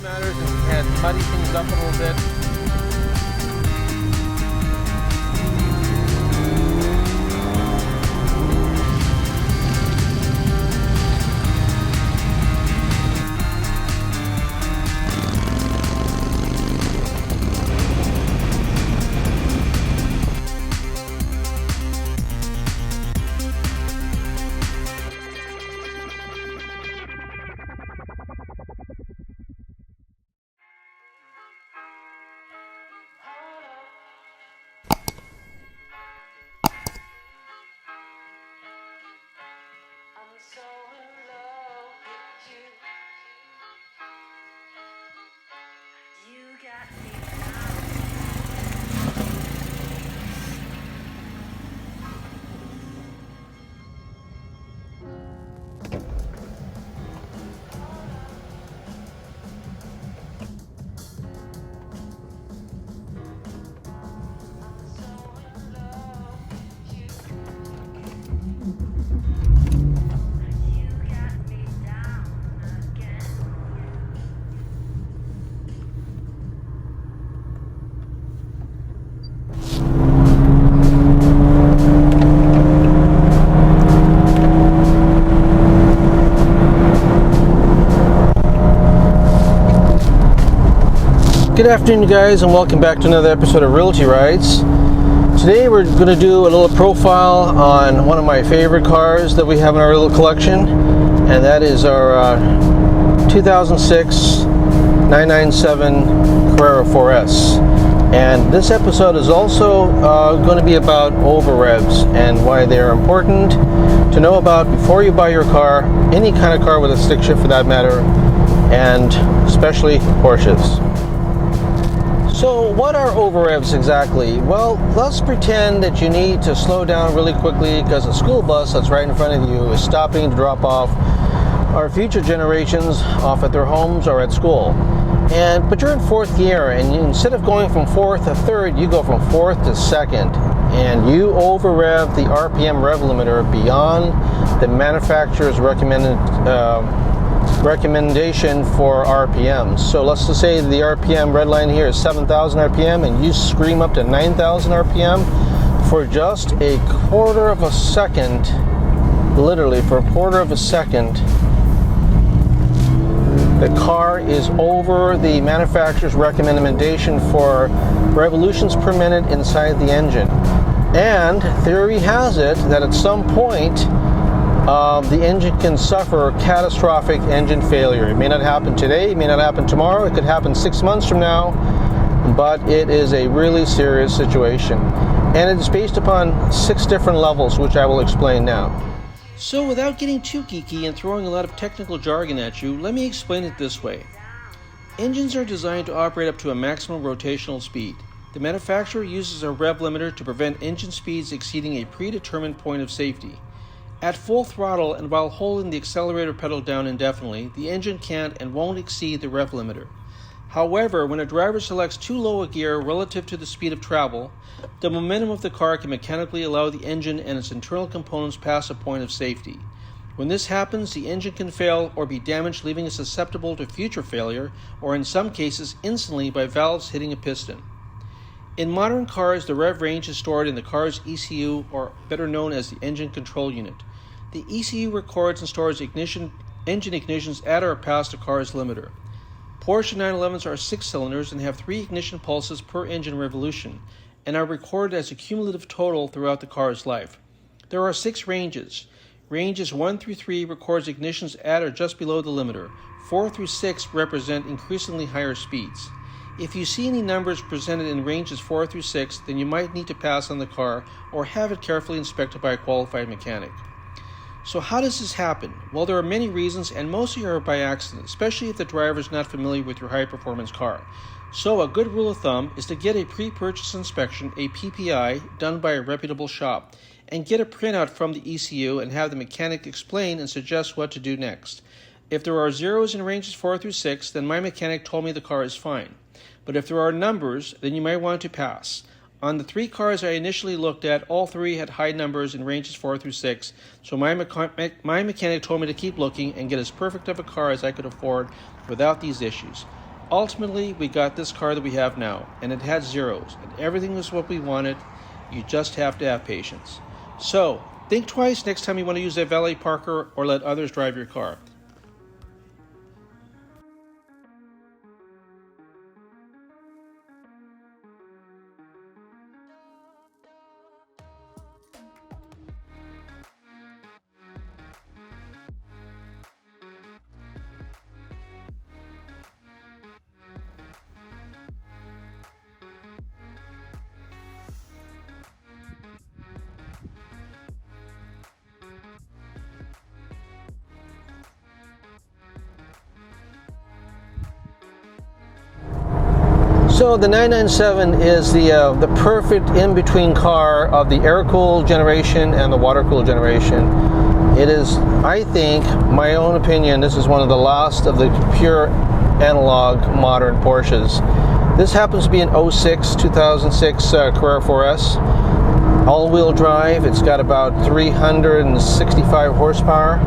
Matters and muddy things up a little bit. Good afternoon, guys, and welcome back to another episode of Realty Rides. Today we're going to do a little profile on one of my favorite cars that we have in our little collection, and that is our 2006 997 Carrera 4S. And this episode is also going to be about Overrevs and why they are important to know about before you buy your car, any kind of car with a stick shift for that matter, and especially Porsches. So what are Overrevs exactly? Well, let's pretend that you need to slow down really quickly because a school bus that's right in front of you is stopping to drop off our future generations off at their homes or at school. But you're in fourth gear, and instead of going from fourth to third, you go from fourth to second, and you over-rev the RPM rev limiter beyond the manufacturer's recommendation for RPMs. So let's just say the RPM red line here is 7,000 RPM, and you scream up to 9,000 RPM for just a quarter of a second, literally for a quarter of a second. The car is over the manufacturer's recommendation for revolutions per minute inside the engine. And theory has it that at some point the engine can suffer catastrophic engine failure. It may not happen today, it may not happen tomorrow, it could happen 6 months from now, but it is a really serious situation. And it is based upon 6 different levels, which I will explain now. So without getting too geeky and throwing a lot of technical jargon at you, let me explain it this way. Engines are designed to operate up to a maximum rotational speed. The manufacturer uses a rev limiter to prevent engine speeds exceeding a predetermined point of safety. At full throttle and while holding the accelerator pedal down indefinitely, the engine can't and won't exceed the rev limiter. However, when a driver selects too low a gear relative to the speed of travel, the momentum of the car can mechanically allow the engine and its internal components past a point of safety. When this happens, the engine can fail or be damaged, leaving it susceptible to future failure, or in some cases instantly by valves hitting a piston. In modern cars, the rev range is stored in the car's ECU, or better known as the engine control unit. The ECU records and stores engine ignitions at or past a car's limiter. Porsche 911s are 6 cylinders and have 3 ignition pulses per engine revolution, and are recorded as a cumulative total throughout the car's life. There are 6 ranges. Ranges 1 through 3 records ignitions at or just below the limiter. 4 through 6 represent increasingly higher speeds. If you see any numbers presented in ranges 4 through 6, then you might need to pass on the car or have it carefully inspected by a qualified mechanic. So how does this happen? Well, there are many reasons, and mostly are by accident, especially if the driver is not familiar with your high-performance car. So a good rule of thumb is to get a pre-purchase inspection, a PPI, done by a reputable shop, and get a printout from the ECU and have the mechanic explain and suggest what to do next. If there are zeros in ranges 4 through 6, then my mechanic told me the car is fine. But if there are numbers, then you might want to pass. On the 3 cars I initially looked at, all 3 had high numbers in ranges 4 through 6, so my mechanic told me to keep looking and get as perfect of a car as I could afford without these issues. Ultimately, we got this car that we have now, and it had zeros, and everything was what we wanted. You just have to have patience. So, think twice next time you want to use a valet parker or let others drive your car. So the 997 is the perfect in-between car of the air-cooled generation and the water-cooled generation. It is, I think, my own opinion, this is one of the last of the pure analog modern Porsches. This happens to be an 2006 Carrera 4S, all-wheel drive. It's got about 365 horsepower.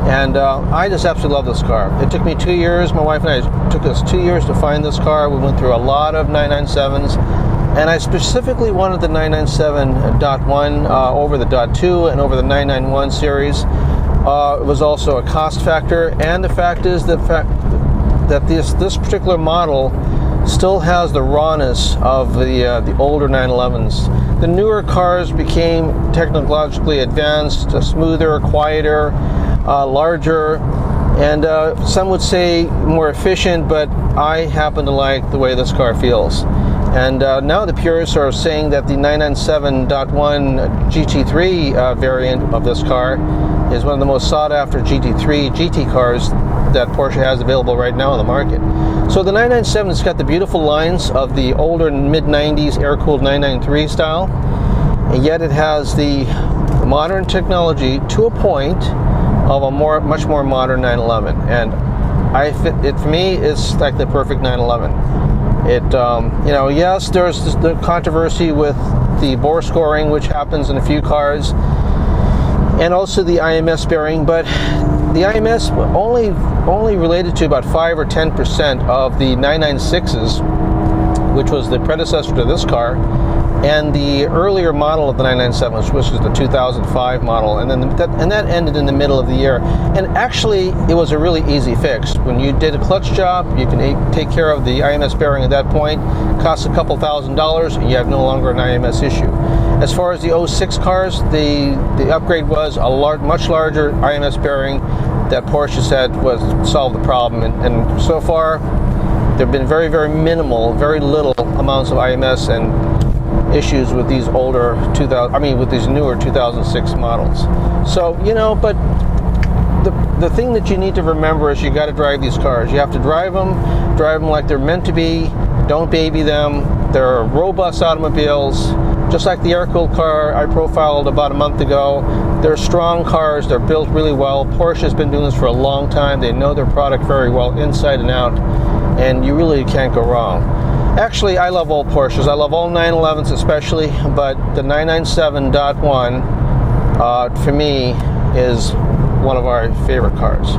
And I just absolutely love this car. It took me 2 years. My wife and I, took us 2 years to find this car. We went through a lot of 997s. And I specifically wanted the 997.1 over the .2 and over the 991 series. It was also a cost factor. And the fact is that this particular model still has the rawness of the older 911s. The newer cars became technologically advanced, smoother, quieter, larger, and some would say more efficient, but I happen to like the way this car feels. And now the purists are saying that the 997.1 GT3 variant of this car is one of the most sought after GT3 GT cars that Porsche has available right now on the market. So the 997 has got the beautiful lines of the older mid-90s air-cooled 993 style, and yet it has the modern technology to a point of a much more modern 911. And for me, it's like the perfect 911. It, yes, there's the controversy with the bore scoring, which happens in a few cars, and also the IMS bearing, but the IMS only related to about 5 or 10% of the 996s, which was the predecessor to this car, and the earlier model of the 997, which was the 2005 model, and then that ended in the middle of the year. And actually, it was a really easy fix. When you did a clutch job, you can take care of the IMS bearing at that point. It costs a couple $1,000s, and you have no longer an IMS issue. As far as the 06 cars, the upgrade was a much larger IMS bearing that Porsche said was solved the problem. And so far, there have been very, very minimal, very little amounts of IMS and issues with these with these newer 2006 models. So, but the thing that you need to remember is you got to drive these cars. You have to drive them like they're meant to be. Don't baby them. They're robust automobiles, just like the air-cooled car I profiled about a month ago. They're strong cars. They're built really well. Porsche has been doing this for a long time. They know their product very well inside and out, and you really can't go wrong. Actually, I love all Porsches. I love all 911s especially, but the 997.1 for me is one of our favorite cars.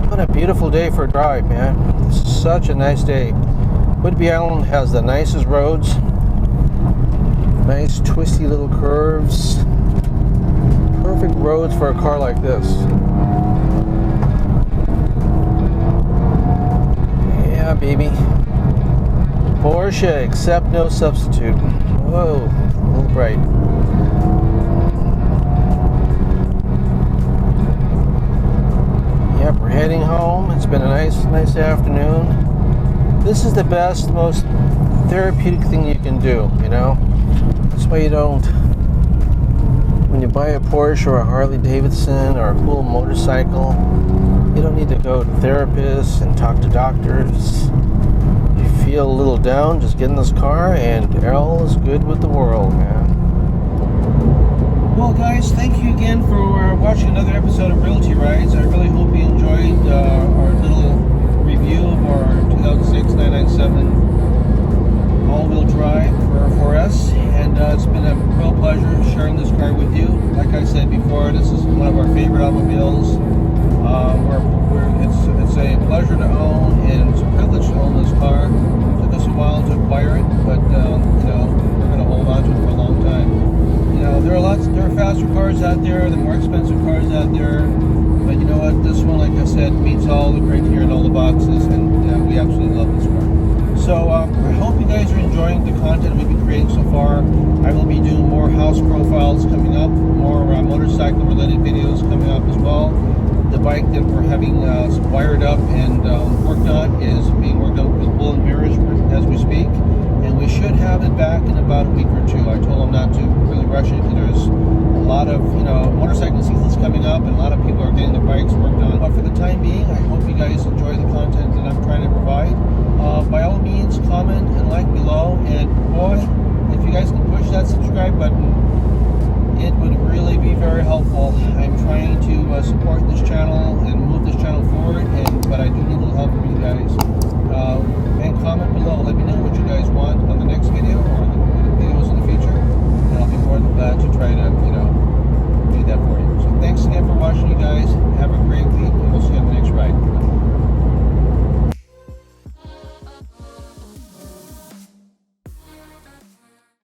What a beautiful day for a drive, man. This is such a nice day. Whidbey Island has the nicest roads. Nice twisty little curves. Perfect roads for a car like this. Porsche, accept no substitute. Whoa, a little bright. Yep, we're heading home. It's been a nice afternoon. This is the best, most therapeutic thing you can do, you know? That's why you don't, when you buy a Porsche or a Harley Davidson or a cool motorcycle, you don't need to go to therapists and talk to doctors. You feel a little down, just get in this car and all is good with the world, man. Well, guys, thank you again for watching another episode of Realty Rides. I really hope you enjoyed our little review of our 2006 997 all-wheel drive for us, and it's been a real pleasure sharing this car with you. Like I said before, this is one of our favorite automobiles. It's a pleasure to own, and it's a privilege to own this car. It took us a while to acquire it, but you know, we're going to hold on to it for a long time. You know, there are faster cars out there, there are more expensive cars out there, but you know what? This one, like I said, meets all the criteria and all the boxes, and we absolutely love this car. So I hope you guys are enjoying the content we've been creating so far. I will be doing more house profiles coming up, more motorcycle-related videos coming up as well. The bike that we're having wired up and worked on is being worked on with Bull and Mirrors as we speak, and we should have it back in about a week or two. I told them not to really rush it because there's a lot of motorcycle seasons coming up, and a lot of people are getting their bikes worked on.